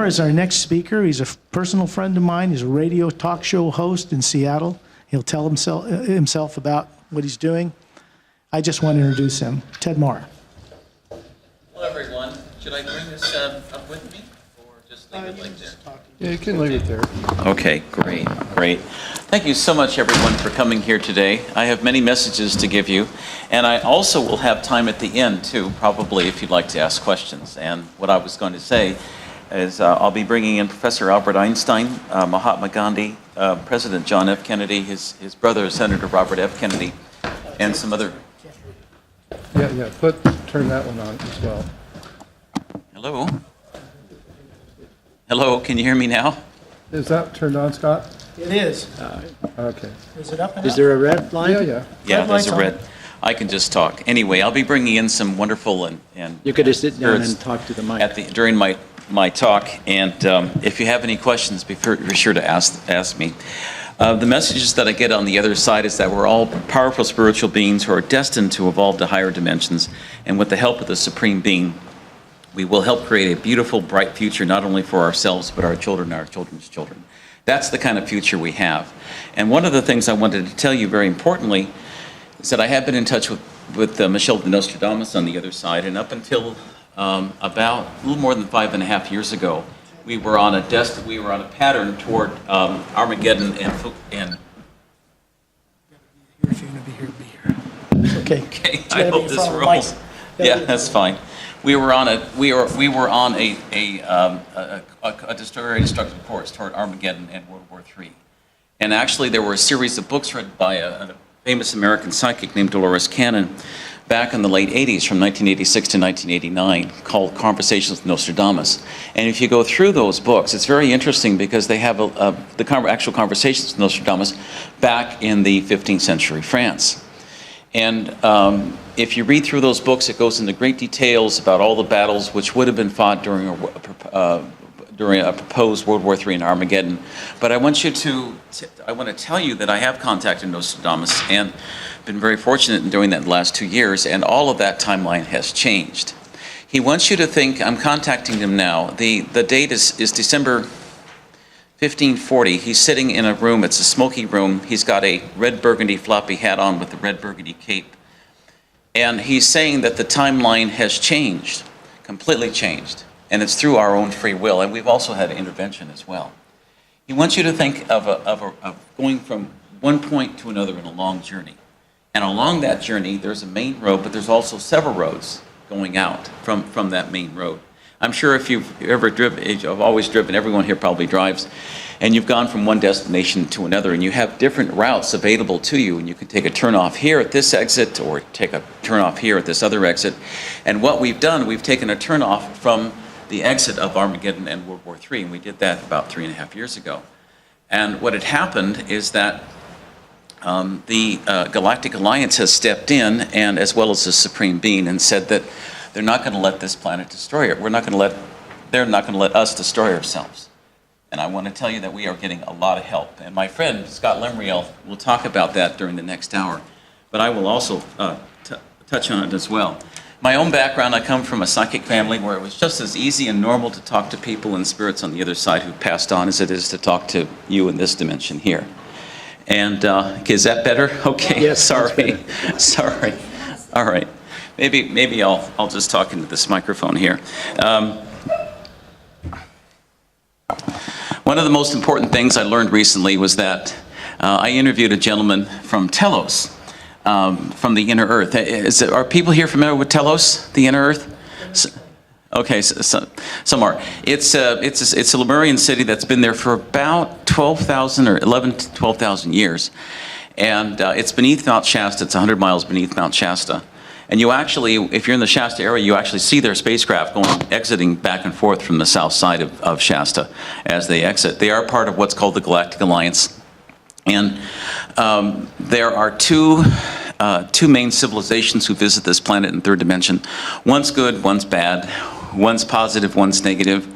Mahr is our next speaker. He's a personal friend of mine. He's a radio talk show host in Seattle. He'll tell himself about what he's doing. I just want to introduce him. Ted Mahr. Hello, everyone. Should I bring this up with me, or just leave it like there? Yeah, you can leave it there. Okay, great. Thank you so much, everyone, for coming here today. I have many messages to give you, and I also will have time at the end, too, probably, if you'd like to ask questions. And what I was going to say is I'll be bringing in Professor Albert Einstein, Mahatma Gandhi, President John F. Kennedy, his brother, Senator Robert F. Kennedy, and some other... Yeah, turn that one on as well. Hello, can you hear me now? Is that turned on, Scott? It is. Okay. Is it up and Is up? there a red line? Yeah. Yeah, Red there's light's a red. I can just talk. Anyway, I'll be bringing in some wonderful and You could just sit down spirits and talk to the mic. during my talk, and if you have any questions, be sure to ask me. The messages that I get on the other side is that we're all powerful spiritual beings who are destined to evolve to higher dimensions, and with the help of the Supreme Being, we will help create a beautiful, bright future, not only for ourselves, but our children and our children's children. That's the kind of future we have. And one of the things I wanted to tell you very importantly is that I have been in touch with Michelle de Nostradamus on the other side, and up until about a little more than 5.5 years ago, we were on a pattern toward Armageddon and If you're going to be here, be here. Okay. Okay, I hope this rolls. Yeah, that's fine. We were on a very destructive course toward Armageddon and World War III. And actually, there were a series of books written by a famous American psychic named Dolores Cannon back in the late 80s, from 1986 to 1989, called Conversations with Nostradamus. And if you go through those books, it's very interesting because they have actual conversations with Nostradamus back in the 15th century France. And if you read through those books, it goes into great details about all the battles which would have been fought during a proposed World War III in Armageddon. But I want to tell you that I have contacted Nostradamus and been very fortunate in doing that in the last 2 years, and all of that timeline has changed. He wants you to think, I'm contacting him now, the date is December 1540. He's sitting in a room, it's a smoky room. He's got a red burgundy floppy hat on with a red burgundy cape. And he's saying that the timeline has changed, completely changed. And it's through our own free will, and we've also had intervention as well. He wants you to think of going from one point to another in a long journey. And along that journey, there's a main road, but there's also several roads going out from that main road. I'm sure if you've ever driven, I've always driven, everyone here probably drives, and you've gone from one destination to another, and you have different routes available to you, and you can take a turn off here at this exit, or take a turn off here at this other exit. And what we've done, we've taken a turn off from the exit of Armageddon and World War III, and we did that about 3.5 years ago. And what had happened is that the Galactic Alliance has stepped in, and as well as the Supreme Being, and said that they're not going to let this planet destroy it. They're not going to let us destroy ourselves. And I want to tell you that we are getting a lot of help. And my friend, Scott Lemriel, will talk about that during the next hour. But I will also touch on it as well. My own background, I come from a psychic family where it was just as easy and normal to talk to people and spirits on the other side who passed on as it is to talk to you in this dimension here. And is that better? Okay, yes, sorry. All right. Maybe I'll just talk into this microphone here. One of the most important things I learned recently was that I interviewed a gentleman from Telos, from the inner earth. Are people here familiar with Telos, the inner earth? Okay, some are. It's a Lemurian city that's been there for about 12,000 or 11 to 12,000 years. And it's beneath Mount Shasta. It's 100 miles beneath Mount Shasta. And you actually, if you're in the Shasta area, you actually see their spacecraft exiting back and forth from the south side of Shasta as they exit. They are part of what's called the Galactic Alliance. And there are two main civilizations who visit this planet in third dimension. One's good, one's bad. One's positive, one's negative.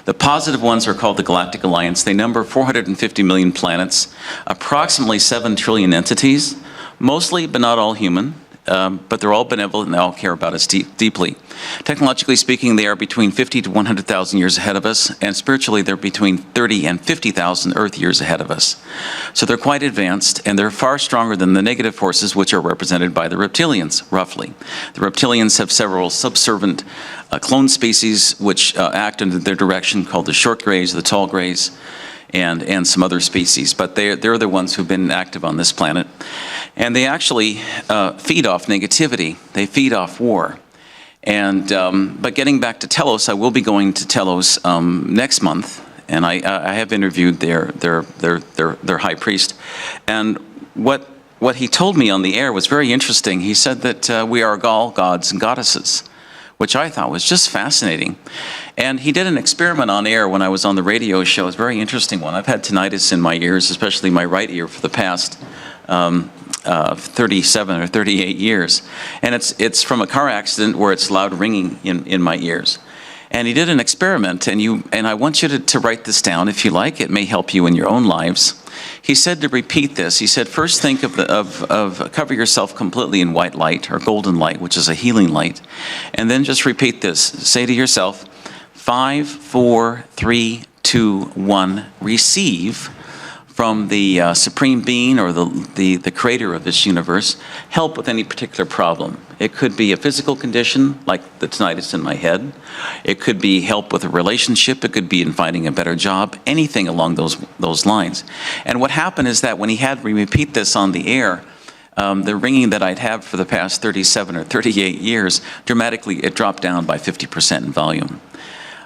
The positive ones are called the Galactic Alliance. They number 450 million planets, approximately 7 trillion entities, mostly but not all human. but they're all benevolent and they all care about us deeply. Technologically speaking, they are between 50 to 100,000 years ahead of us, and spiritually, they're between 30 and 50,000 Earth years ahead of us. So they're quite advanced, and they're far stronger than the negative forces, which are represented by the reptilians, roughly. The reptilians have several subservient clone species which act under their direction, called the short grays, the tall grays, and some other species, but they're the ones who've been active on this planet. And they actually feed off negativity. They feed off war. And but getting back to Telos, I will be going to Telos next month, and I have interviewed their high priest. And what he told me on the air was very interesting. He said that we are all gods and goddesses, which I thought was just fascinating. And he did an experiment on air when I was on the radio show. It was a very interesting one. I've had tinnitus in my ears, especially my right ear, for the past 37 or 38 years. And it's from a car accident where it's loud ringing in my ears. And he did an experiment, and I want you to write this down if you like. It may help you in your own lives. He said to repeat this. He said, first think of cover yourself completely in white light or golden light, which is a healing light. And then just repeat this. Say to yourself, 5, 4, 3, 2, 1, receive from the Supreme Being or the creator of this universe, help with any particular problem. It could be a physical condition, like the tinnitus in my head. It could be help with a relationship. It could be in finding a better job, anything along those lines. And what happened is that when he had me repeat this on the air, the ringing that I'd had for the past 37 or 38 years, dramatically, it dropped down by 50% in volume.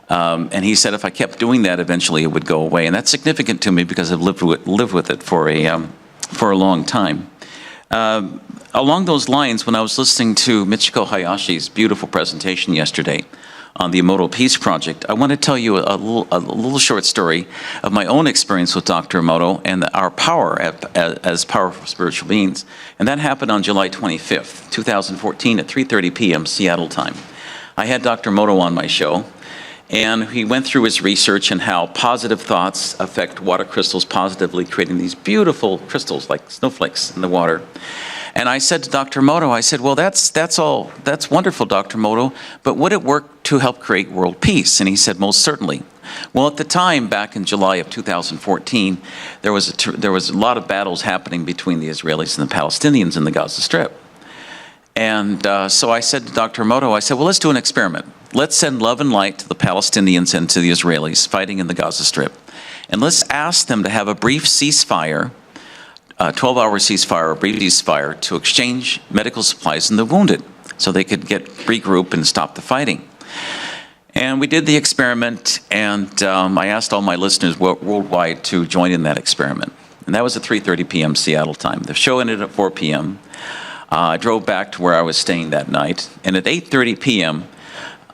And he said if I kept doing that, eventually it would go away. And that's significant to me because I've lived with it for a long time. Along those lines, when I was listening to Michiko Hayashi's beautiful presentation yesterday on the Emoto Peace Project, I want to tell you a little short story of my own experience with Dr. Emoto and our power as powerful spiritual beings. And that happened on July 25th, 2014 at 3:30 p.m. Seattle time. I had Dr. Emoto on my show, and he went through his research and how positive thoughts affect water crystals positively, creating these beautiful crystals like snowflakes in the water. And I said to Dr. Emoto, I said, well, that's wonderful, Dr. Emoto, but would it work to help create world peace? And he said, most certainly. Well, at the time, back in July of 2014, there was a lot of battles happening between the Israelis and the Palestinians in the Gaza Strip. And so I said to Dr. Emoto, I said, well, let's do an experiment. Let's send love and light to the Palestinians and to the Israelis fighting in the Gaza Strip. And let's ask them to have a brief ceasefire, a 12-hour ceasefire, a brief ceasefire, to exchange medical supplies in the wounded so they could regroup and stop the fighting. And we did the experiment, and I asked all my listeners worldwide to join in that experiment. And that was at 3:30 p.m. Seattle time. The show ended at 4 p.m. I drove back to where I was staying that night, and at 8:30 p.m.,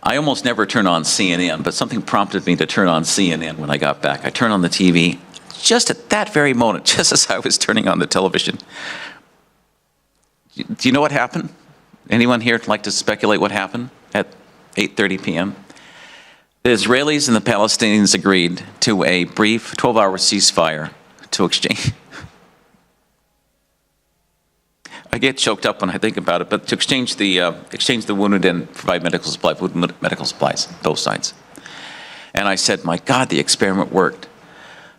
I almost never turn on CNN, but something prompted me to turn on CNN when I got back. I turned on the TV just at that very moment, just as I was turning on the television. Do you know what happened? Anyone here like to speculate what happened at 8:30 p.m.? The Israelis and the Palestinians agreed to a brief 12-hour ceasefire to exchange. I get choked up when I think about it, but to exchange the wounded and provide medical supplies, both sides. And I said, my God, the experiment worked.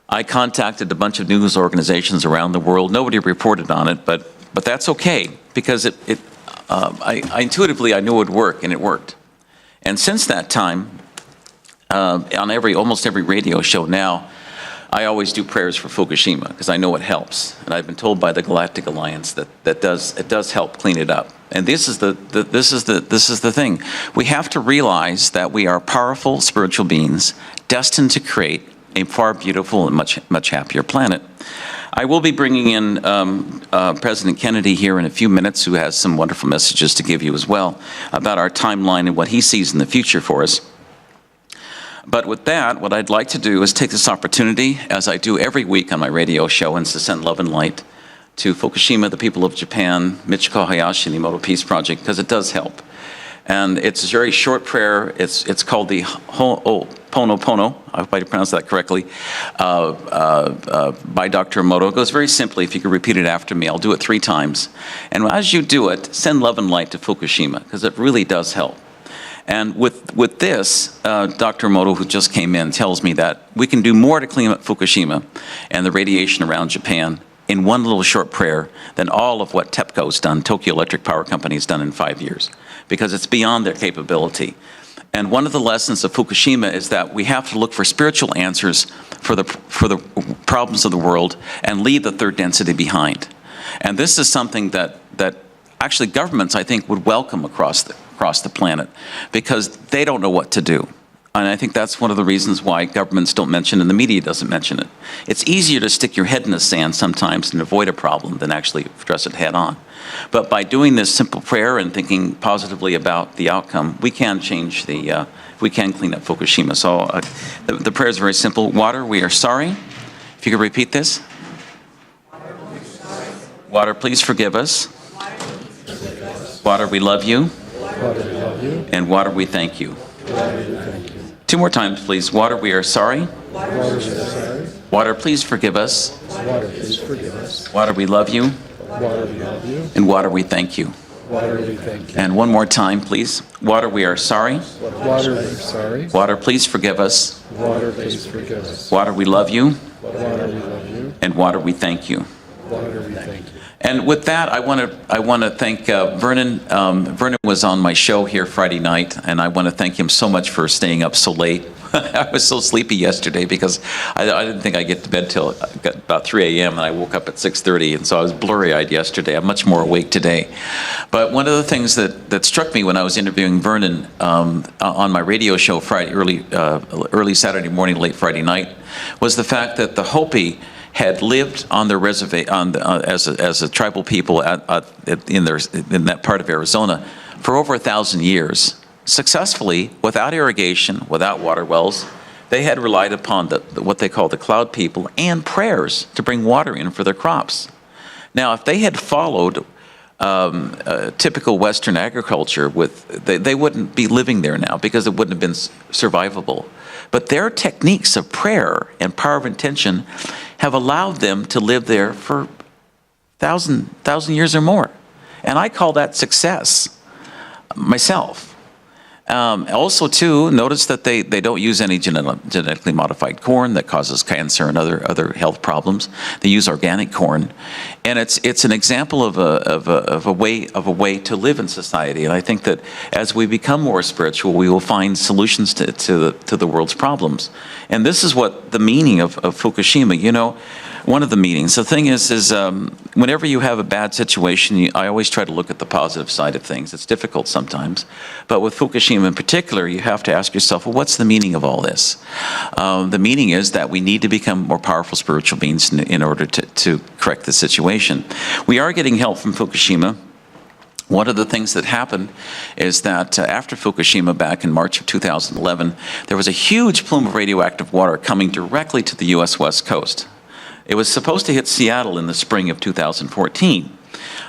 I contacted a bunch of news organizations around the world. Nobody reported on it, but that's okay, because I intuitively I knew it would work, and it worked. And since that time, on almost every radio show now, I always do prayers for Fukushima because I know it helps, and I've been told by the Galactic Alliance that it does help clean it up. And this is the thing. We have to realize that we are powerful spiritual beings destined to create a far beautiful and much happier planet. I will be bringing in President Kennedy here in a few minutes, who has some wonderful messages to give you as well about our timeline and what he sees in the future for us. But with that, what I'd like to do is take this opportunity, as I do every week on my radio show, and to send love and light to Fukushima, the people of Japan, Michiko Hayashi, and the Emoto Peace Project, because it does help. And it's a very short prayer. It's called the Pono, I hope I pronounced that correctly, by Dr. Emoto. It goes very simply. If you could repeat it after me, I'll do it 3 times. And as you do it, send love and light to Fukushima, because it really does help. And with this, Dr. Emoto, who just came in, tells me that we can do more to clean up Fukushima and the radiation around Japan in one little short prayer than all of what TEPCO's done, Tokyo Electric Power Company, has done in 5 years, because it's beyond their capability. And one of the lessons of Fukushima is that we have to look for spiritual answers for the problems of the world and leave the third density behind. And this is something that actually governments, I think, would welcome across the planet, because they don't know what to do. And I think that's one of the reasons why governments don't mention it and the media doesn't mention it. It's easier to stick your head in the sand sometimes and avoid a problem than actually address it head on. But by doing this simple prayer and thinking positively about the outcome, we can change we can clean up Fukushima. So the prayer is very simple. Water, we are sorry. If you could repeat this. Water, please forgive us. Water, we love you. And water, we thank you. 2 more times, please. Water, we are sorry. Water, please forgive us. Water, we love you. And water, we thank you. And 1 more time, please. Water, we are sorry. Water, please forgive us. Water, we love you. And water, we thank you. And with that, I want to thank Vernon. Vernon was on my show here Friday night, and I want to thank him so much for staying up so late. I was so sleepy yesterday because I didn't think I'd get to bed till about 3 a.m. and I woke up at 6:30, and so I was blurry-eyed yesterday. I'm much more awake today. But one of the things that struck me when I was interviewing Vernon on my radio show early Saturday morning, late Friday night, was the fact that the Hopi had lived on their reservation as a tribal people in that part of Arizona for over 1,000 years, successfully, without irrigation, without water wells. They had relied upon what they call the cloud people and prayers to bring water in for their crops. Now, if they had followed typical Western agriculture, they wouldn't be living there now, because it wouldn't have been survivable. But their techniques of prayer and power of intention have allowed them to live there for 1,000 years or more. And I call that success myself. Also, too, notice that they don't use any genetically modified corn that causes cancer and other health problems. They use organic corn, and it's an example of a way to live in society. And I think that as we become more spiritual, we will find solutions to the world's problems. And this is what the meaning of Fukushima. You know, one of the meanings. The thing is whenever you have a bad situation, I always try to look at the positive side of things. It's difficult sometimes. But with Fukushima in particular, you have to ask yourself, well, what's the meaning of all this? The meaning is that we need to become more powerful spiritual beings in order to correct the situation. We are getting help from Fukushima. One of the things that happened is that after Fukushima, back in March of 2011, there was a huge plume of radioactive water coming directly to the U.S. West Coast. It was supposed to hit Seattle in the spring of 2014.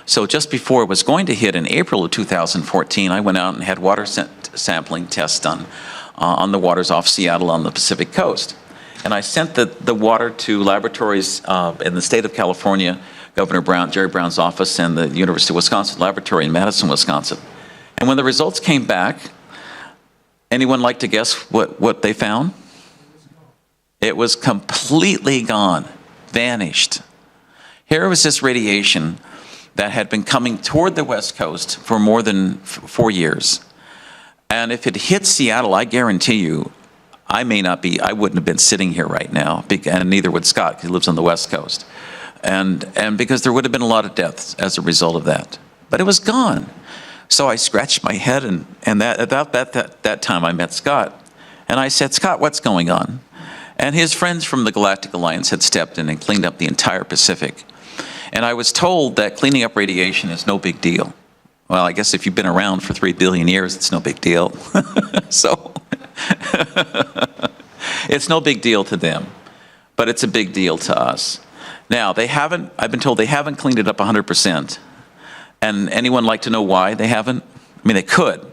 So just before it was going to hit in April of 2014, I went out and had water sampling tests done on the waters off Seattle on the Pacific coast. And I sent the water to laboratories in the state of California, Governor Jerry Brown's office, and the University of Wisconsin laboratory in Madison, Wisconsin. And when the results came back, anyone like to guess what they found? It was completely gone. Vanished. Here was this radiation that had been coming toward the West Coast for more than 4 years. And if it hit Seattle, I guarantee you, I wouldn't have been sitting here right now, and neither would Scott, because he lives on the West Coast. And because there would have been a lot of deaths as a result of that. But it was gone. So I scratched my head, and about that time I met Scott. And I said, Scott, what's going on? And his friends from the Galactic Alliance had stepped in and cleaned up the entire Pacific. And I was told that cleaning up radiation is no big deal. Well, I guess if you've been around for 3 billion years, it's no big deal. So it's no big deal to them, but it's a big deal to us. Now, I've been told they haven't cleaned it up 100%. And anyone like to know why they haven't? I mean, they could.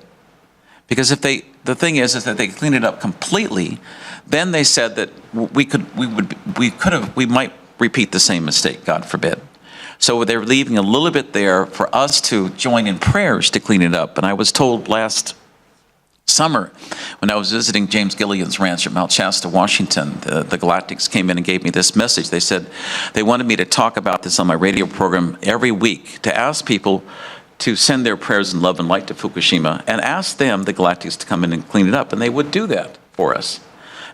Because the thing is that they cleaned it up completely, then they said that we might repeat the same mistake, God forbid. So they're leaving a little bit there for us to join in prayers to clean it up. And I was told last summer, when I was visiting James Gillian's ranch at Mount Shasta, Washington, the Galactics came in and gave me this message. They said they wanted me to talk about this on my radio program every week, to ask people to send their prayers in love and light to Fukushima, and ask them, the Galactics, to come in and clean it up. And they would do that for us.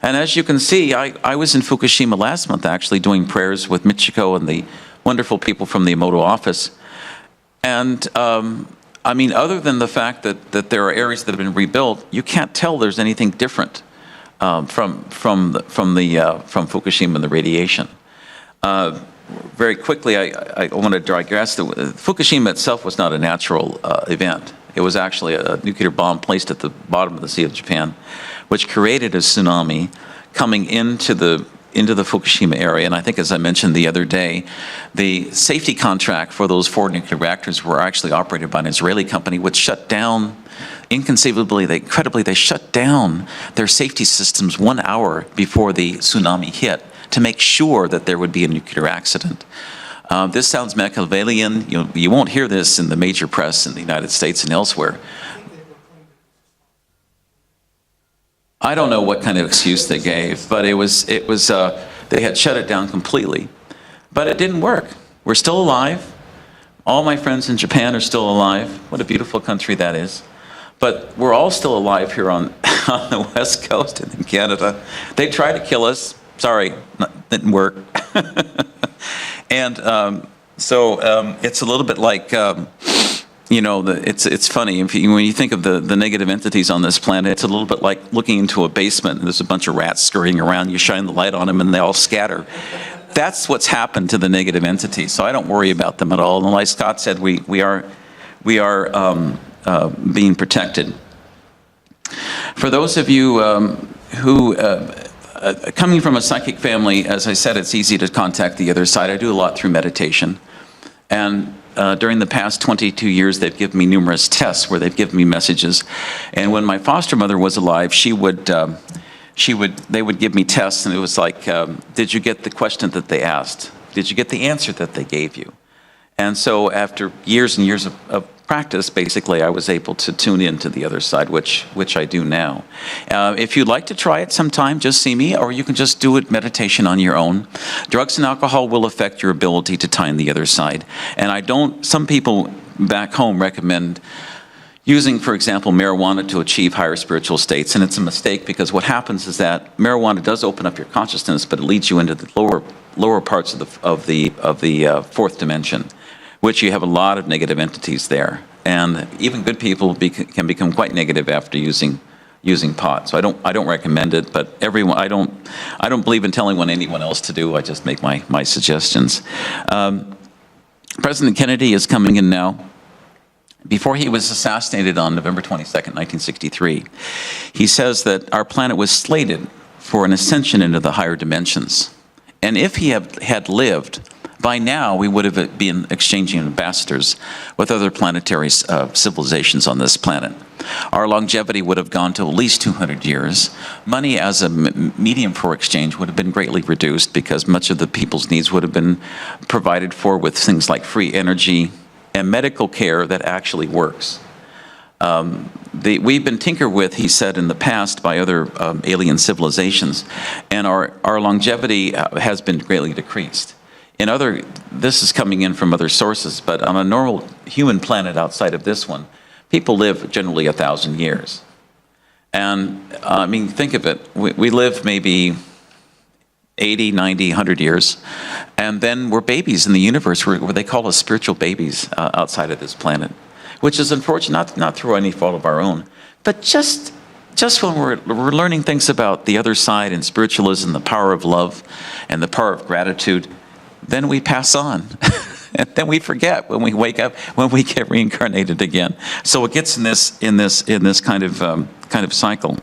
And as you can see, I was in Fukushima last month, actually, doing prayers with Michiko and the wonderful people from the Emoto office. And I mean, other than the fact that there are areas that have been rebuilt, you can't tell there's anything different from Fukushima and the radiation. Very quickly, I want to digress. Fukushima itself was not a natural event. It was actually a nuclear bomb placed at the bottom of the Sea of Japan, which created a tsunami coming into the Fukushima area. And I think, as I mentioned the other day, the safety contract for those 4 nuclear reactors were actually operated by an Israeli company, which shut down, incredibly, they shut down their safety systems 1 hour before the tsunami hit to make sure that there would be a nuclear accident. This sounds Machiavellian. You won't hear this in the major press in the United States and elsewhere. I don't know what kind of excuse they gave, but it was they had shut it down completely. But it didn't work. We're still alive. All my friends in Japan are still alive. What a beautiful country that is. But we're all still alive here on the West Coast and in Canada. They tried to kill us. Sorry, didn't work. And so it's a little bit like, it's funny. When you think of the negative entities on this planet, it's a little bit like looking into a basement and there's a bunch of rats scurrying around. You shine the light on them and they all scatter. That's what's happened to the negative entities. So I don't worry about them at all. And like Scott said, we are being protected. For those of you who coming from a psychic family, as I said, it's easy to contact the other side. I do a lot through meditation. And during the past 22 years, they've given me numerous tests where they've given me messages. And when my foster mother was alive, they would give me tests, and it was like, did you get the question that they asked? Did you get the answer that they gave you? And so after years and years of practice, basically, I was able to tune in to the other side, which I do now. If you'd like to try it sometime, just see me, or you can just do it meditation on your own. Drugs and alcohol will affect your ability to tie in the other side. And some people back home recommend using, for example, marijuana to achieve higher spiritual states. And it's a mistake, because what happens is that marijuana does open up your consciousness, but it leads you into the lower parts of the fourth dimension, which you have a lot of negative entities there. And even good people can become quite negative after using pot. So I don't recommend it, but I don't believe in telling anyone else to do. I just make my suggestions. President Kennedy is coming in now. Before he was assassinated on November 22nd, 1963, he says that our planet was slated for an ascension into the higher dimensions. And if he had lived, by now we would have been exchanging ambassadors with other planetary civilizations on this planet. Our longevity would have gone to at least 200 years. Money as a medium for exchange would have been greatly reduced, because much of the people's needs would have been provided for with things like free energy and medical care that actually works. We've been tinkered with, he said, in the past by other alien civilizations, and our longevity has been greatly decreased. This is coming in from other sources, but on a normal human planet outside of this one, people live generally 1,000 years. And I mean, think of it, we live maybe 80, 90, 100 years, and then we're babies in the universe, where they call us spiritual babies outside of this planet, which is unfortunate, not through any fault of our own, but just when we're learning things about the other side and spiritualism, the power of love and the power of gratitude, then we pass on. And then we forget when we wake up, when we get reincarnated again. So it gets in this kind of cycle.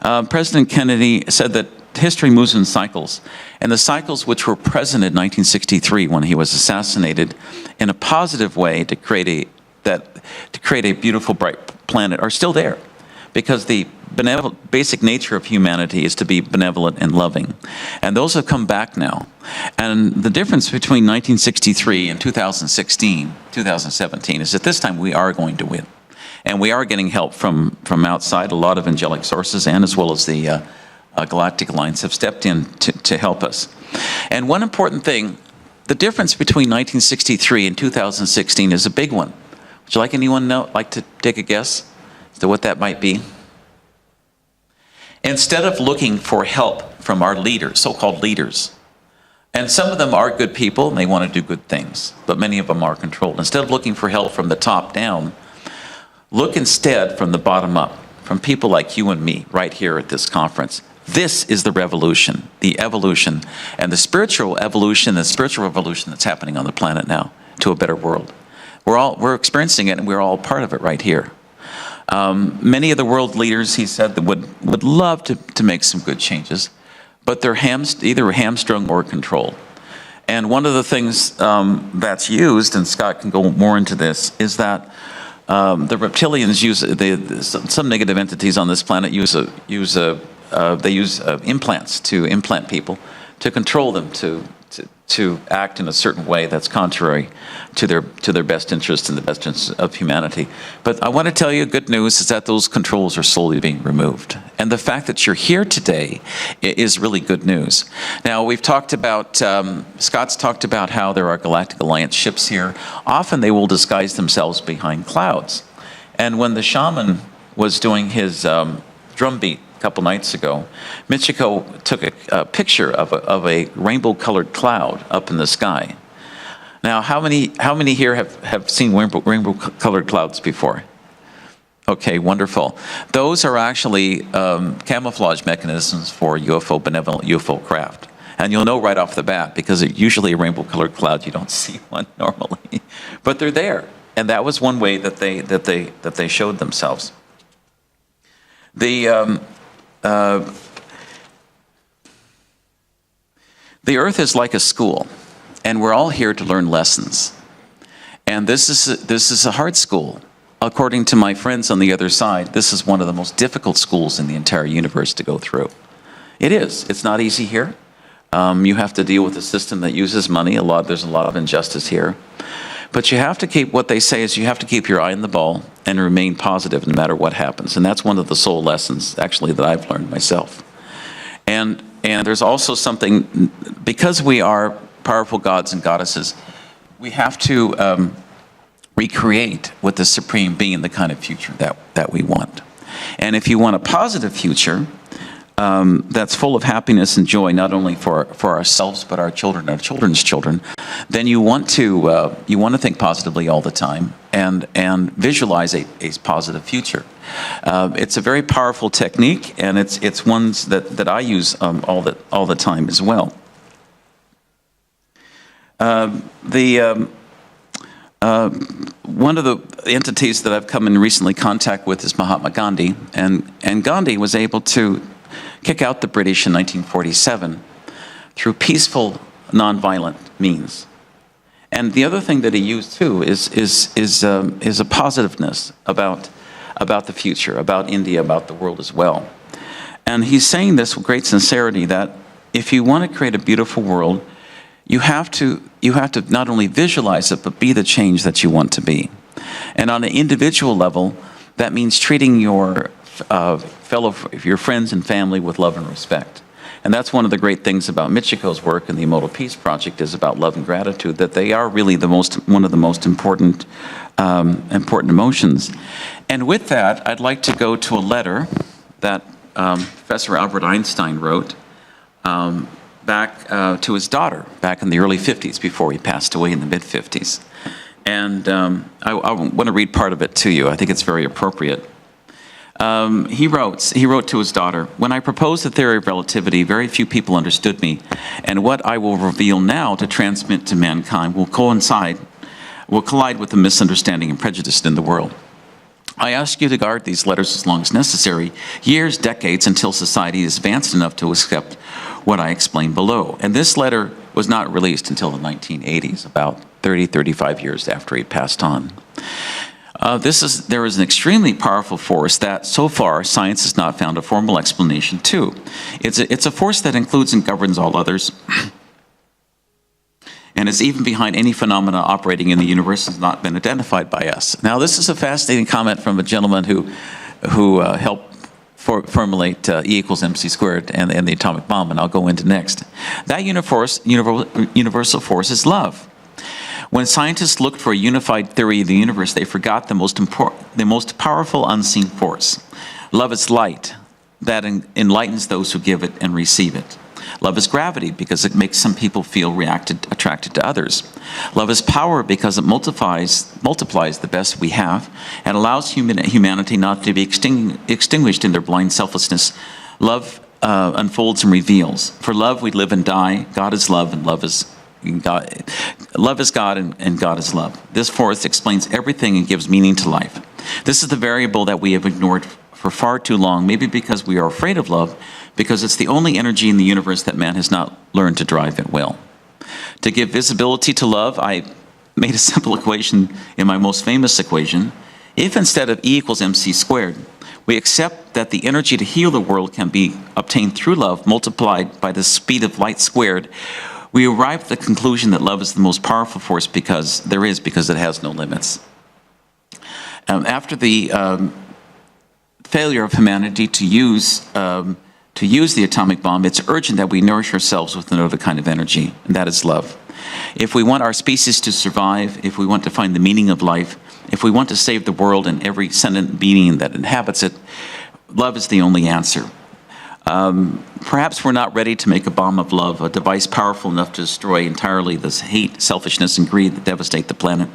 President Kennedy said that history moves in cycles, and the cycles which were present in 1963 when he was assassinated, in a positive way to create a beautiful, bright planet, are still there. because the basic nature of humanity is to be benevolent and loving. And those have come back now. And the difference between 1963 and 2016, 2017, is that this time we are going to win. And we are getting help from outside. A lot of angelic sources, and as well as the Galactic Alliance, have stepped in to help us. And one important thing, the difference between 1963 and 2016 is a big one. Would you like anyone like to take a guess as to what that might be? Instead of looking for help from our leaders, so-called leaders, and some of them are good people and they want to do good things, but many of them are controlled. Instead of looking for help from the top down, look instead from the bottom up, from people like you and me right here at this conference. This is the revolution, the evolution, and the spiritual evolution, the spiritual revolution that's happening on the planet now to a better world. We're experiencing it, and we're all part of it right here. Many of the world leaders, he said, that would love to make some good changes, but they're either hamstrung or controlled. And one of the things that's used, and Scott can go more into this, is that the reptilians use some negative entities on this planet use implants to implant people to control them to act in a certain way that's contrary to their best interest and the best interest of humanity. But I want to tell you, good news is that those controls are slowly being removed. And the fact that you're here today is really good news. Now, we've talked about, Scott's talked about how there are Galactic Alliance ships here. Often they will disguise themselves behind clouds. And when the shaman was doing his drumbeat a couple nights ago, Michiko took a picture of a rainbow-colored cloud up in the sky. Now, how many here have seen rainbow-colored clouds before? Okay, wonderful. Those are actually camouflage mechanisms for benevolent UFO craft. And you'll know right off the bat, because usually a rainbow-colored cloud, you don't see one normally. But they're there. And that was one way that they showed themselves. The Earth is like a school, and we're all here to learn lessons. And this is a hard school. According to my friends on the other side, this is one of the most difficult schools in the entire universe to go through. It is. It's not easy here. You have to deal with a system that uses money. There's a lot of injustice here. But you have to keep, what they say is you have to keep your eye on the ball and remain positive no matter what happens. And that's one of the soul lessons, actually, that I've learned myself. And there's also something, because we are powerful gods and goddesses, we have to recreate with the Supreme Being the kind of future that we want. And if you want a positive future that's full of happiness and joy, not only for ourselves but our children, our children's children, then you want to think positively all the time and visualize a positive future. It's a very powerful technique, and it's ones that I use all the time as well. One of the entities that I've come in recently contact with is Mahatma Gandhi, and Gandhi was able to kick out the British in 1947 through peaceful, nonviolent means. And the other thing that he used too is a positiveness about the future, about India, about the world as well. And he's saying this with great sincerity, that if you want to create a beautiful world, you have to not only visualize it, but be the change that you want to be. And on an individual level, that means treating your your friends and family with love and respect. And that's one of the great things about Michiko's work and the Immortal Peace Project, is about love and gratitude, that they are really one of the most important emotions. And with that, I'd like to go to a letter that Professor Albert Einstein wrote back to his daughter back in the early 50s, before he passed away in the mid-50s. And I want to read part of it to you. I think it's very appropriate. He wrote to his daughter, "When I proposed the theory of relativity, very few people understood me, and what I will reveal now to transmit to mankind will collide with the misunderstanding and prejudice in the world. I ask you to guard these letters as long as necessary, years, decades, until society is advanced enough to accept what I explain below." And this letter was not released until the 1980s, about 35 years after he passed on. There is an extremely powerful force that, so far, science has not found a formal explanation to. It's a force that includes and governs all others, and is even behind any phenomena operating in the universe has not been identified by us. Now, this is a fascinating comment from a gentleman who helped formulate E equals mc squared and the atomic bomb, and I'll go into next. That universal force is love. When scientists looked for a unified theory of the universe, they forgot the most powerful unseen force. Love is light that enlightens those who give it and receive it. Love is gravity because it makes some people feel attracted to others. Love is power because it multiplies the best we have and allows humanity not to be extinguished in their blind selflessness. Love unfolds and reveals. For love we live and die. God is love and love is God. Love is God and God is love. This force explains everything and gives meaning to life. This is the variable that we have ignored for far too long, maybe because we are afraid of love, because it's the only energy in the universe that man has not learned to drive at will. To give visibility to love, I made a simple equation in my most famous equation. If instead of E equals mc squared, we accept that the energy to heal the world can be obtained through love multiplied by the speed of light squared, we arrive at the conclusion that love is the most powerful force because it has no limits. After the failure of humanity to use the atomic bomb, it's urgent that we nourish ourselves with another kind of energy, and that is love. If we want our species to survive, if we want to find the meaning of life, if we want to save the world and every sentient being that inhabits it, love is the only answer. Perhaps we're not ready to make a bomb of love, a device powerful enough to destroy entirely this hate, selfishness, and greed that devastate the planet.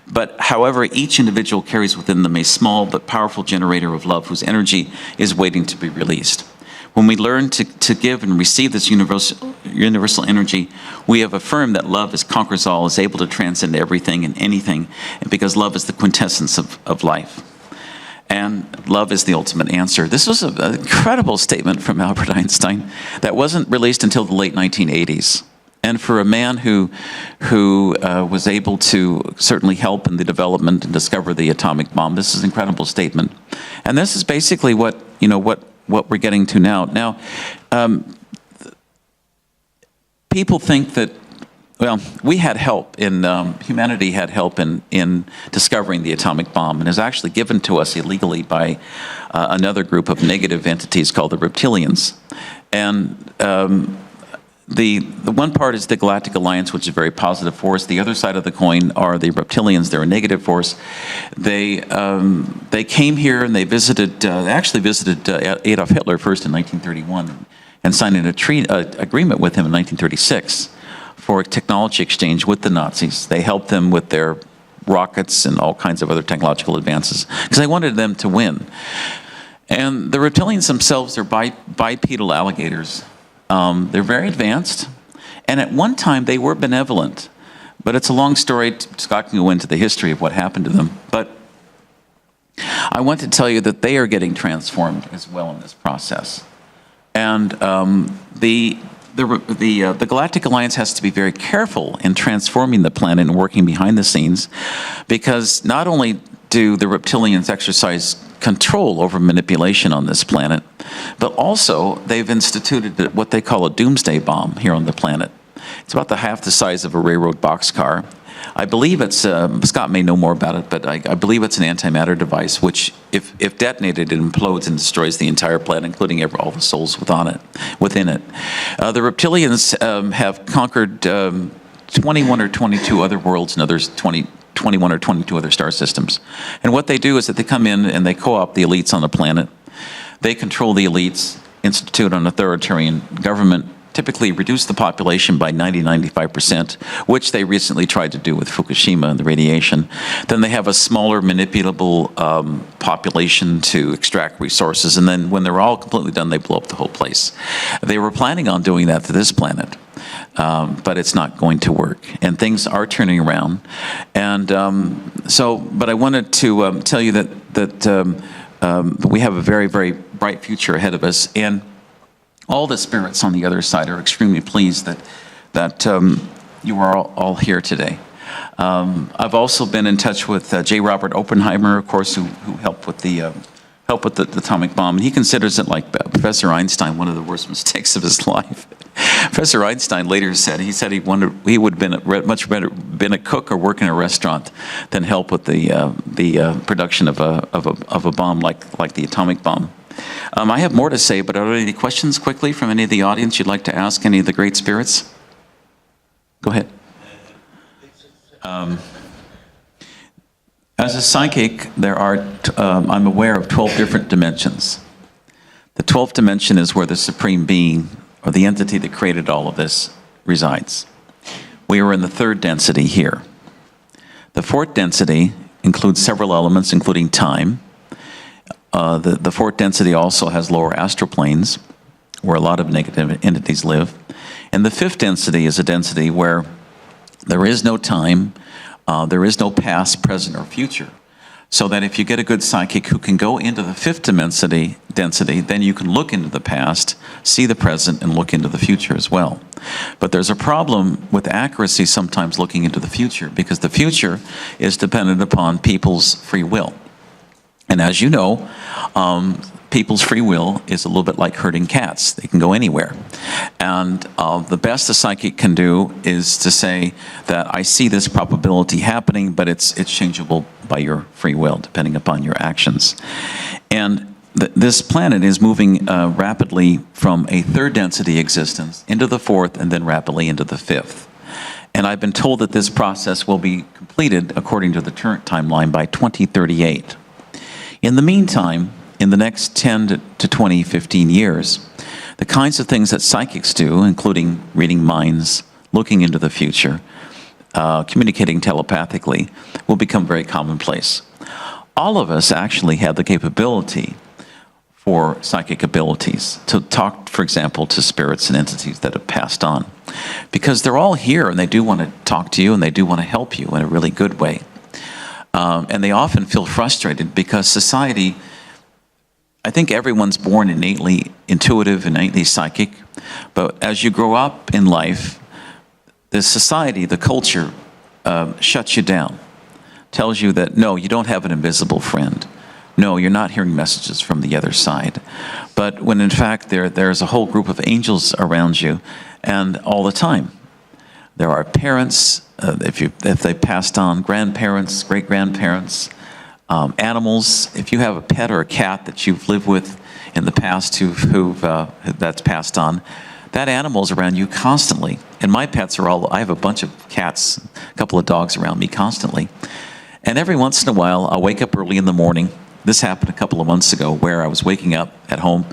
But however, each individual carries within them a small but powerful generator of love whose energy is waiting to be released. When we learn to give and receive this universal energy, we have affirmed that love conquers all, is able to transcend everything and anything, because love is the quintessence of life. And love is the ultimate answer. This was an incredible statement from Albert Einstein that wasn't released until the late 1980s. And for a man who was able to certainly help in the development and discover the atomic bomb, this is an incredible statement. And this is basically what we're getting to now. Now, people think that, well, we had help humanity had help in discovering the atomic bomb, and it was actually given to us illegally by another group of negative entities called the reptilians. And the one part is the Galactic Alliance, which is a very positive force. The other side of the coin are the reptilians. They're a negative force. They came here and they actually visited Adolf Hitler first in 1931 and signed an agreement with him in 1936. For technology exchange with the Nazis. They helped them with their rockets and all kinds of other technological advances because they wanted them to win. And the reptilians themselves are bipedal alligators. They're very advanced, and at one time they were benevolent, but it's a long story. Scott can go into the history of what happened to them. But I want to tell you that they are getting transformed as well in this process. And the Galactic Alliance has to be very careful in transforming the planet and working behind the scenes, because not only do the reptilians exercise control over manipulation on this planet, but also they've instituted what they call a doomsday bomb here on the planet. It's about half the size of a railroad boxcar. I believe it's, Scott may know more about it, but I believe it's an antimatter device, which, if detonated, it implodes and destroys the entire planet, including all the souls within it. The reptilians have conquered 21 or 22 other worlds and others 21 or 22 other star systems. And what they do is that they come in and they co-opt the elites on the planet. They control the elites, institute an authoritarian government, typically reduce the population by 90–95%, which they recently tried to do with Fukushima and the radiation. Then they have a smaller manipulable population to extract resources, and then when they're all completely done, they blow up the whole place. They were planning on doing that to this planet, but it's not going to work, and things are turning around. And but I wanted to tell you that we have a very, very bright future ahead of us, and all the spirits on the other side are extremely pleased that you are all here today. I've also been in touch with J. Robert Oppenheimer, of course, who helped with the atomic bomb, and he considers it, like Professor Einstein, one of the worst mistakes of his life. Professor Einstein later said he wondered he would have been much better been a cook or work in a restaurant than help with the production of a bomb like the atomic bomb. I have more to say, but are there any questions quickly from any of the audience you'd like to ask any of the great spirits? Go ahead. As a psychic, I'm aware of 12 different dimensions. The 12th dimension is where the Supreme Being, or the entity that created all of this, resides. We are in the 3rd density here. The 4th density includes several elements, including time. The 4th density also has lower astral planes, where a lot of negative entities live. And the 5th density is a density where there is no time, there is no past, present, or future. So that if you get a good psychic who can go into the 5th density, then you can look into the past, see the present, and look into the future as well. But there's a problem with accuracy sometimes looking into the future, because the future is dependent upon people's free will. And as you know, people's free will is a little bit like herding cats. They can go anywhere. And the best a psychic can do is to say that I see this probability happening, but it's changeable by your free will, depending upon your actions. And this planet is moving rapidly from a 3rd density existence into the 4th, and then rapidly into the 5th. And I've been told that this process will be completed, according to the current timeline, by 2038. In the meantime, in the next 10 to 20, 15 years, the kinds of things that psychics do, including reading minds, looking into the future, communicating telepathically, will become very commonplace. All of us actually have the capability for psychic abilities to talk, for example, to spirits and entities that have passed on, because they're all here and they do want to talk to you and they do want to help you in a really good way. And they often feel frustrated because society, I think everyone's born innately intuitive, innately psychic, but as you grow up in life, the society, the culture, shuts you down, tells you that, no, you don't have an invisible friend. No, you're not hearing messages from the other side. But when in fact there's a whole group of angels around you, and all the time. There are parents, if they passed on, grandparents, great-grandparents, animals. If you have a pet or a cat that you've lived with in the past that's passed on, that animal's around you constantly. And my pets I have a bunch of cats, a couple of dogs around me constantly. And every once in a while, I'll wake up early in the morning. This happened a couple of months ago, where I was waking up at home,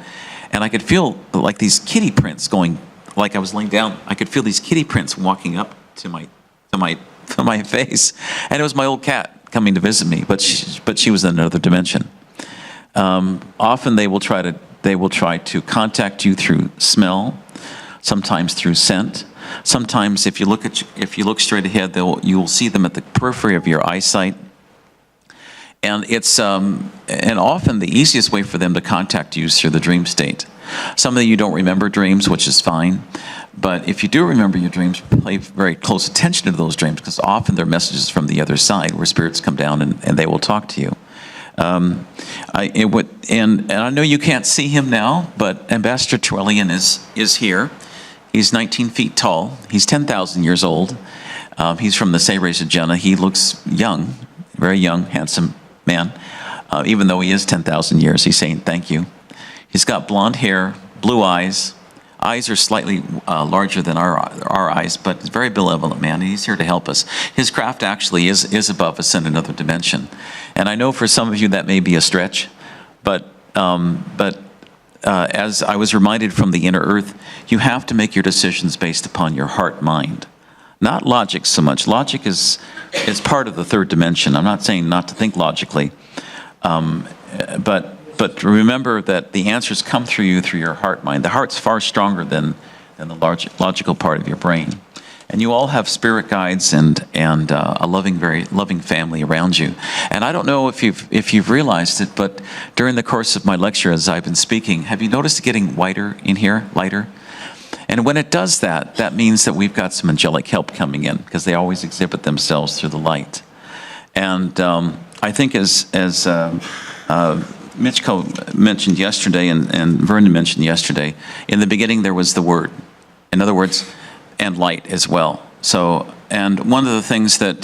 and I could feel like these kitty prints going, like I was laying down, I could feel these kitty prints walking up to my face. And it was my old cat coming to visit me, but she was in another dimension. Often they will try to contact you through smell, sometimes through scent. Sometimes if you look straight ahead, you will see them at the periphery of your eyesight. And it's and often the easiest way for them to contact you is through the dream state. Some of you don't remember dreams, which is fine. But if you do remember your dreams, pay very close attention to those dreams, because often they're messages from the other side where spirits come down and they will talk to you. And I know you can't see him now, but Ambassador Trellian is here. He's 19 feet tall. He's 10,000 years old. He's from the Sayres of Jenna. He looks young, very young, handsome man. Even though he is 10,000 years, he's saying thank you. He's got blonde hair, blue eyes. Eyes are slightly larger than our eyes, but he's a very benevolent man, and he's here to help us. His craft actually is above us in another dimension. And I know for some of you that may be a stretch, but as I was reminded from the inner earth, you have to make your decisions based upon your heart mind. Not logic so much. Logic is part of the 3rd dimension. I'm not saying not to think logically, but remember that the answers come through you through your heart mind. The heart's far stronger than the logical part of your brain. And you all have spirit guides and a very loving family around you. And I don't know if you've realized it, but during the course of my lecture, as I've been speaking, have you noticed it getting whiter in here, lighter? And when it does that, that means that we've got some angelic help coming in, because they always exhibit themselves through the light. And I think as Mitchko mentioned yesterday and Vernon mentioned yesterday, in the beginning there was the Word. In other words, and light as well. So, and one of the things that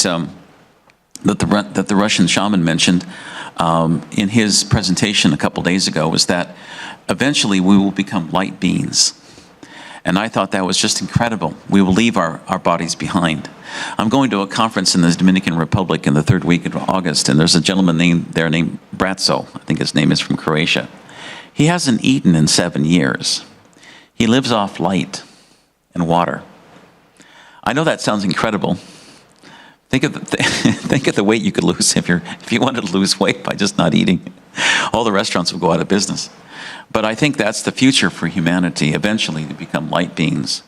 that the Russian shaman mentioned in his presentation a couple days ago was that eventually we will become light beings. And I thought that was just incredible. We will leave our bodies behind. I'm going to a conference in the Dominican Republic in the third week of August, and there's a gentleman named Bratzo. I think his name is from Croatia. He hasn't eaten in 7 years. He lives off light and water. I know that sounds incredible. Think of the weight you could lose if you wanted to lose weight by just not eating. All the restaurants will go out of business. But I think that's the future for humanity, eventually to become light beings.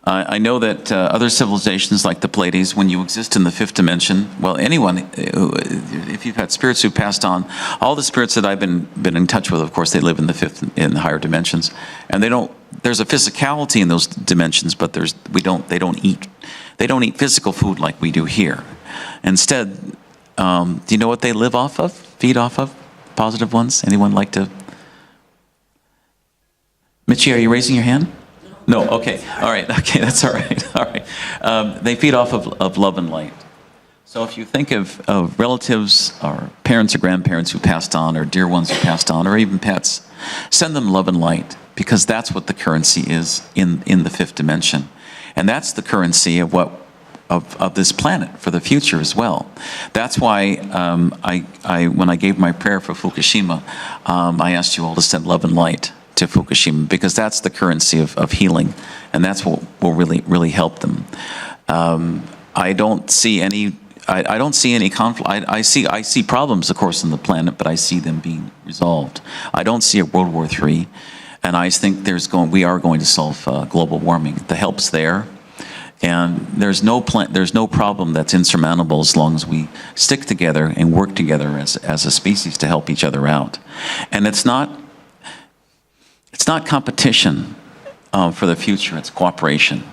I know that other civilizations like the Pleiades, when you exist in the fifth dimension, well, anyone, if you've had spirits who passed on, all the spirits that I've been in touch with, of course, they live in the higher dimensions, and there's a physicality in those dimensions, but they don't eat physical food like we do here. Instead, do you know what they live off of, feed off of? Positive ones? Anyone like to? Mitchie, are you raising your hand? No, okay, all right, okay, that's all right, all right. They feed off of love and light. So if you think of relatives or parents or grandparents who passed on, or dear ones who passed on, or even pets, send them love and light, because that's what the currency is in the fifth dimension. And that's the currency of this planet for the future as well. That's why when I gave my prayer for Fukushima, I asked you all to send love and light to Fukushima, because that's the currency of healing, and that's what will really help them. I don't see any conflict. I see problems, of course, on the planet, but I see them being resolved. I don't see a World War III, and I think we are going to solve global warming. The help's there, and there's no problem that's insurmountable as long as we stick together and work together as a species to help each other out. And it's not competition for the future, it's cooperation.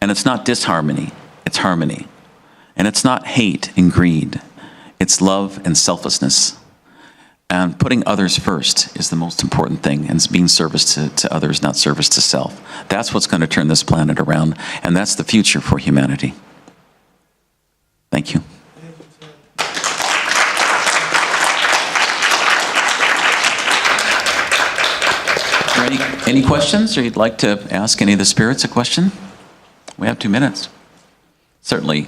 And it's not disharmony, it's harmony. And it's not hate and greed, it's love and selflessness. And putting others first is the most important thing, and it's being service to others, not service to self. That's what's going to turn this planet around, and that's the future for humanity. Thank you. Any questions, or you'd like to ask any of the spirits a question? We have 2 minutes. Certainly.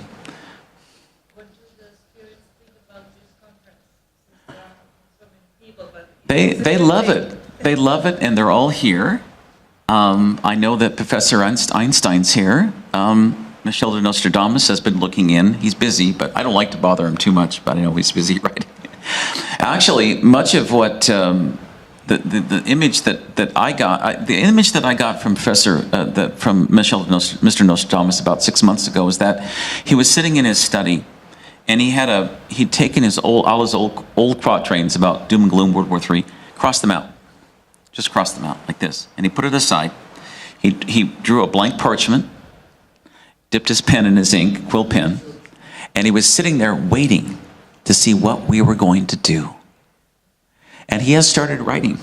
What do the spirits think about this conference? Since there are so many people, but They love it. They love it, and they're all here. I know that Professor Einstein's here. Michel de Nostradamus has been looking in. He's busy, but I don't like to bother him too much, but I know he's busy, right? Actually, much of what the image that I got from from Mr. Nostradamus about 6 months ago is that he was sitting in his study, and he'd taken all his old quatrains about doom and gloom, World War III, crossed them out like this, and he put it aside. He drew a blank parchment, dipped his pen in his ink, quill pen, and he was sitting there waiting to see what we were going to do. And he has started writing.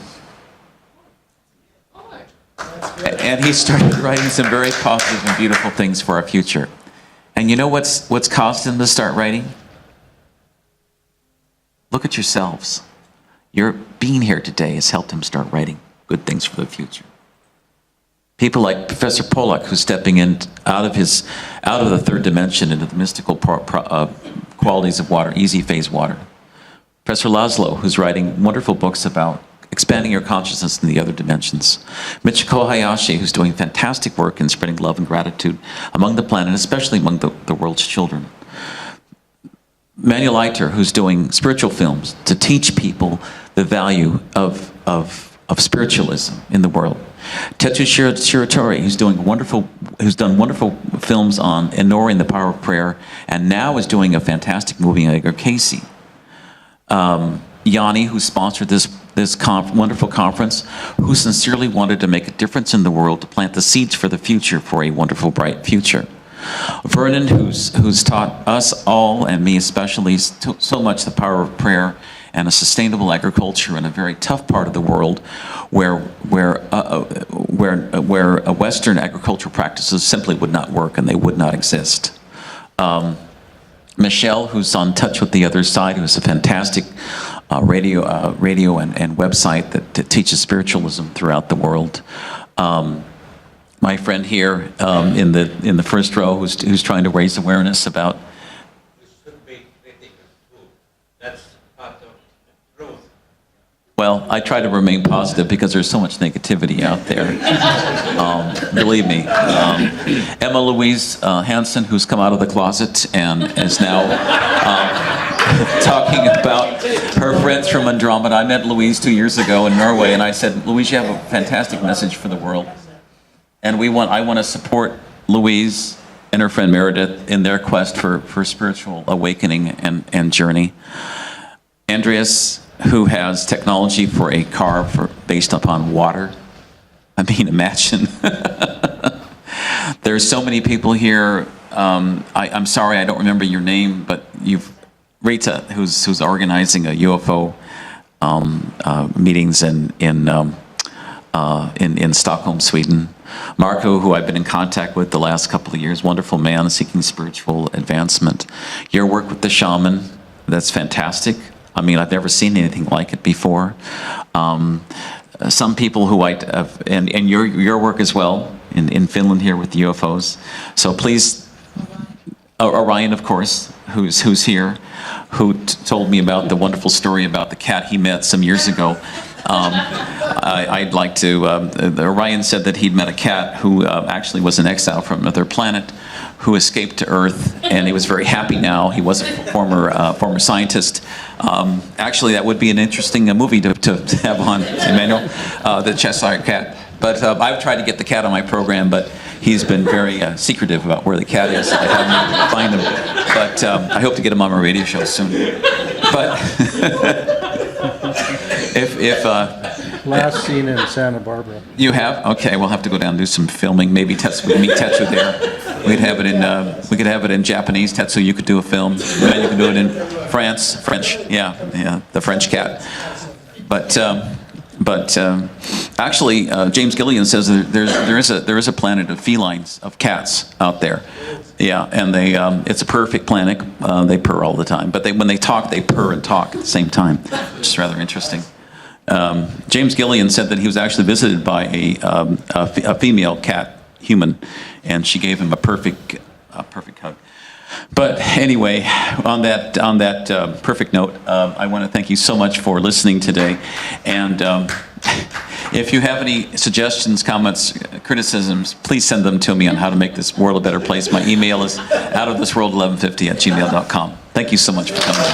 And he started writing some very positive and beautiful things for our future. And you know what's caused him to start writing? Look at yourselves. Your being here today has helped him start writing good things for the future. People like Professor Pollack, who's stepping in out of the third dimension into the mystical qualities of water, easy phase water. Professor Laszlo, who's writing wonderful books about expanding your consciousness in the other dimensions. Michiko Hayashi, who's doing fantastic work in spreading love and gratitude among the planet, especially among the world's children. Manuel Eiter, who's doing spiritual films to teach people the value of spiritualism in the world. Tetsu Shiratori, who's done wonderful films on ignoring the power of prayer, and now is doing a fantastic movie on Edgar Cayce. Yanni, who sponsored this this wonderful conference, who sincerely wanted to make a difference in the world, to plant the seeds for the future, for a wonderful, bright future. Vernon, who's taught us all, and me especially, so much the power of prayer and a sustainable agriculture in a very tough part of the world, where Western agricultural practices simply would not work and they would not exist. Michelle, who's on Touch with the Other Side, who has a fantastic radio and website that teaches spiritualism throughout the world. My friend here in the first row, who's trying to raise awareness about. This should be critical too. That's part of growth. Well, I try to remain positive because there's so much negativity out there. Believe me. Emma Louise Hansen, who's come out of the closet and is now talking about her friends from Andromeda. I met Louise 2 years ago in Norway, and I said, Louise, you have a fantastic message for the world. And I want to support Louise and her friend Meredith in their quest for spiritual awakening and journey. Andreas, who has technology for a car based upon water. I mean, imagine. There's so many people here. I'm sorry, I don't remember your name, but Rita, who's organizing a UFO meetings in Stockholm, Sweden. Marco, who I've been in contact with the last couple of years, wonderful man seeking spiritual advancement. Your work with the shaman, that's fantastic. I mean, I've never seen anything like it before. Some people who and your work as well in Finland here with the UFOs. So please, Orion, of course, who's here, who told me about the wonderful story about the cat he met some years ago. I'd like to, Orion said that he'd met a cat who actually was in exile from another planet, who escaped to Earth, and he was very happy now. He was a former scientist. Actually, that would be an interesting movie to have on, Emmanuel, the Cheshire Cat. But I've tried to get the cat on my program, but he's been very secretive about where the cat is. I haven't been able to find him. But I hope to get him on my radio show soon. But if Last seen in Santa Barbara. you have? Okay, we'll have to go down and do some filming. Maybe we can meet Tetsu there. We could have it in Japanese. Tetsu, you could do a film. And you could do it in French. Yeah, the French cat. But actually, James Gillian says there is a planet of felines, of cats out there. Yeah, and it's a perfect planet. They purr all the time, but when they talk, they purr and talk at the same time, which is rather interesting. James Gillian said that he was actually visited by a female cat human, and she gave him a perfect hug. But anyway, on that perfect note, I want to thank you so much for listening today. And if you have any suggestions, comments, criticisms, please send them to me on how to make this world a better place. My email is outofthisworld1150@gmail.com. Thank you so much for coming.